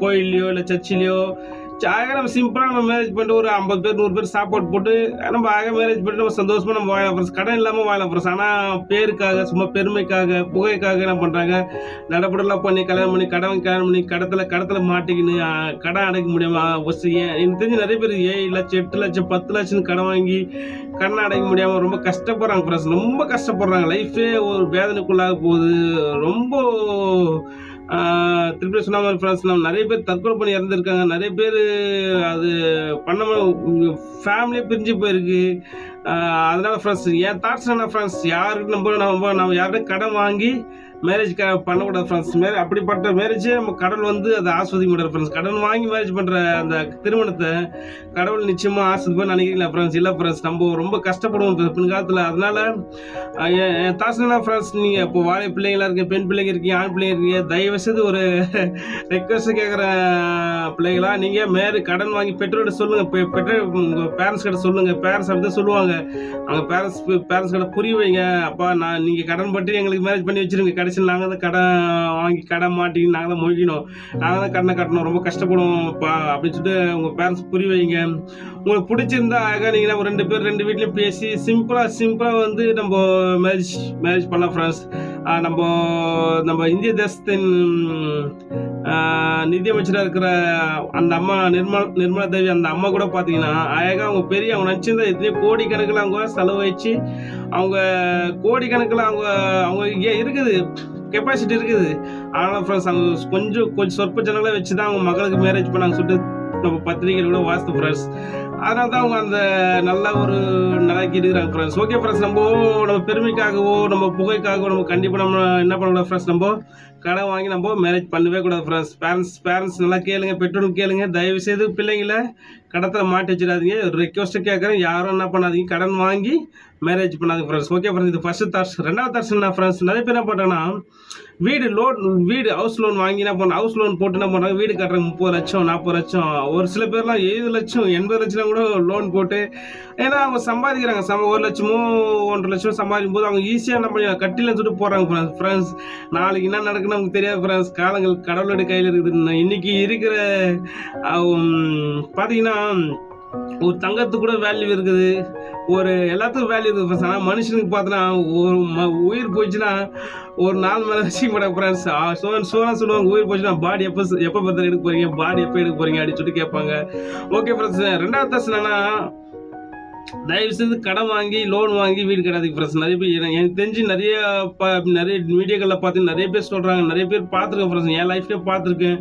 கோயில்லையோ இல்லை சர்ச்சிலையோ நம்ம சிம்பிளாக நம்ம மேரேஜ் பண்ணிட்டு ஒரு 50 பேர் 100 பேர் சாப்பாடு போட்டு நம்ம மேரேஜ் பண்ணிட்டு நம்ம சந்தோஷமாக நம்ம வாழலாம் ஃப்ரெண்ட்ஸ். கடன் இல்லாமல் வாழலாம் ஃப்ரெண்ட்ஸ். ஆனால் பேருக்காக சும்மா பெருமைக்காக புகைக்காக என்ன பண்ணுறாங்க, நடப்படலாம் பண்ணி கல்யாணம் பண்ணி கல்யாணம் பண்ணி கடத்தில் மாட்டிக்கின்னு கடன் அடைக்க முடியாமல் எனக்கு தெரிஞ்சு நிறைய பேர் 7 லட்சம் 8 லட்சம் 10 லட்சம் கடன் வாங்கி கடன் அடைக்க முடியாமல் ரொம்ப கஷ்டப்படுறாங்க ஃப்ரெண்ட்ஸ். ரொம்ப கஷ்டப்படுறாங்க. லைஃபே ஒரு வேதனைக்குள்ளாக போகுது. ரொம்ப திருப்பி சொன்ன மாதிரி ஃப்ரெண்ட்ஸ், நம்ம நிறைய பேர் தற்கொலை பண்ணி இறந்துருக்காங்க. நிறைய பேர் அது பண்ணாமல் ஃபேமிலியே பிரிஞ்சு போயிருக்கு. அதனால ஃப்ரெண்ட்ஸ் என் தாட்ஸ் என்ன ஃப்ரெண்ட்ஸ், யாருக்கு நம்ம யார்கிட்ட கடன் வாங்கி மேரேஜ் பண்ணக்கூடாது ஃப்ரெண்ட்ஸ். அப்படிப்பட்ட மேரேஜே நம்ம கடவுள் வந்து அதை ஆஸ்வதிக்க முடியாது ஃப்ரெண்ட்ஸ். கடன் வாங்கி மேரேஜ் பண்ணுற அந்த திருமணத்தை கடவுள் நிச்சயமாக ஆஸ்வதிப்பான்னு நினைக்கிறீங்களா ஃப்ரெண்ட்ஸ்? இல்லை ஃப்ரெண்ட்ஸ், நம்ம ரொம்ப கஷ்டப்படுவோம் பின்காலத்தில். அதனால என் தாட்ஸ் என்ன ஃப்ரெண்ட்ஸ், நீங்கள் இப்போ வாழை பிள்ளைங்களாக இருக்கீங்க, பெண் பிள்ளைங்க இருக்கீங்க, ஆண் பிள்ளைங்க இருக்கீங்க, தயவுசெய்து ஒரு ரெக்வஸ்ட் கேட்குற பிள்ளைங்களா, நீங்கள் கடன் வாங்கி பெற்றோர்கிட்ட சொல்லுங்கள். பெற்றோர் உங்கள் பேரண்ட்ஸ் கிட்ட சொல்லுங்கள். பேரண்ட்ஸ் அப்படி தான் சொல்லுவாங்க. அவங்க பேரண்ட்ஸ் கிட்ட புரிய வைங்க. அப்பா நீங்கள் கடன் பட்டு எங்களுக்கு மேரேஜ் பண்ணி வச்சுருங்க, கடைசியில் நாங்கள் தான் கடன் வாங்கி கடன் மாட்டி நாங்கள் தான் மொழிக்கணும், நாங்கள் தான் கடனை கட்டணும், ரொம்ப கஷ்டப்படுவோம்ப்பா அப்படின்னு சொல்லிட்டு உங்கள் பேரண்ட்ஸ் புரிய வைங்க. உங்களுக்கு பிடிச்சிருந்தா நீங்கள் ஒரு 2 பேர் 2 வீட்லையும் பேசி சிம்பிளாக வந்து நம்ம மேரேஜ் பண்ணலாம் ஃப்ரெண்ட்ஸ். நம்ம இந்திய தேசத்தின் நிதியமைச்சராக இருக்கிற அந்த அம்மா நிர்மலா தேவி, அந்த அம்மா கூட பார்த்தீங்கன்னா அழகாக அவங்க நினச்சிருந்தா எத்தனையோ கோடிக்கணக்கில் அவங்க செலவழிச்சு அவங்க கோடிக்கணக்கில் அவங்க இருக்குது, கெப்பாசிட்டி இருக்குது. ஆனால் ஃப்ரெண்ட்ஸ் அவங்க கொஞ்சம் சொற்ப ஜனங்களை வச்சு தான் அவங்க மகளுக்கு மேரேஜ் பண்ணாங்க சொல்லிட்டு நம்ம பத்திரிகைகள் கூட வாசித்து ஃப்ரெண்ட்ஸ். அதனால தான் அவங்க அந்த நல்ல ஒரு நிலைக்கு இருக்கிறாங்க ஃப்ரெண்ட்ஸ். ஓகே ஃப்ரெண்ட்ஸ், நம்ம பெருமைக்காகவோ நம்ம புகைக்காகவோ நம்ம கண்டிப்பாக நம்ம என்ன பண்ணக்கூடாது ஃப்ரெண்ட்ஸ், நம்ம கடன் வாங்கி நம்ம மேரேஜ் பண்ணவே கூடாது ஃப்ரெண்ட்ஸ். பேரண்ட்ஸ் நல்லா கேளுங்க, பெற்றோர்கள் கேளுங்க. தயவுசெய்து பிள்ளைங்களை கடத்தில் மாட்டி வச்சிடாதீங்க. ஒரு ரெக்வஸ்ட்டு கேட்குறேன், யாரும் என்ன பண்ணாதீங்க, கடன் வாங்கி மேரேஜ் பண்ணாதீங்க ஃப்ரெண்ட்ஸ். ஓகே ஃப்ரெண்ட்ஸ், இது ஃபர்ஸ்ட் தாட்ஸ். 2வது தாட்ஸ் என்ன ஃப்ரெண்ட்ஸ், நிறைய பேர் என்ன பண்ணுறாங்கன்னா ஹவுஸ் லோன் வாங்கி என்ன பண்ணுறாங்க, ஹவுஸ் லோன் போட்டு என்ன பண்ணுறாங்க, வீடு கட்டுறாங்க 30 லட்சம் 40 லட்சம், ஒரு சில பேர்லாம் 70 லட்சம் 80 லட்சம் கூட லோன் போட்டு. ஏன்னா அவங்க சம்பாதிக்கிறாங்க, 1 லட்சமோ 1.5 லட்சம் சம்பாதிக்கும் போது அவங்க ஈஸியாக என்ன பண்ணி கட்டிலன்னு சொல்லிட்டு போகிறாங்க ஃப்ரெண்ட்ஸ். நாளைக்கு என்ன நடக்குன்னு நமக்கு தெரியாது ஃப்ரெண்ட்ஸ். காலங்கள் கடவுளுடைய கையில் இருக்குது. இன்னைக்கு இருக்கிற பார்த்தீங்கன்னா ஒரு தங்கத்துக்கு கூட வேல்யூ இருக்குது, ஒரு எல்லாத்துக்கும் வேல்யூ இருக்குது ஃப்ரெண்ட்ஸ். ஆனால் மனுஷனுக்கு பார்த்தோன்னா ஒரு உயிர் போயிடுச்சுன்னா ஒரு நாள் மேலே வச்சுக்க மாட்டாங்க ஃப்ரெண்ட்ஸ். சொல்லுவாங்க, உயிர் போச்சுன்னா பாடி எப்போ பார்த்து எடுக்க போகிறீங்க, பாடி எப்போ எடுக்க போகிறீங்க அப்படின்னு சொல்லிட்டு கேட்பாங்க. ஓகே ஃப்ரெண்ட்ஸ், 2வது தாட்ஸ் என்னன்னா, தயவுசெய்து கடன் வாங்கி லோன் வாங்கி வீடு கட்டாதீங்க ஃப்ரெண்ட்ஸ். நிறைய பேர் எனக்கு தெரிஞ்சு நிறைய மீடியாக்களில் பார்த்து நிறைய பேர் சொல்கிறாங்க, நிறைய பேர் பார்த்துருக்கேன் ஃப்ரெண்ட்ஸ். என் லைஃப்லேயே பார்த்துருக்கேன்.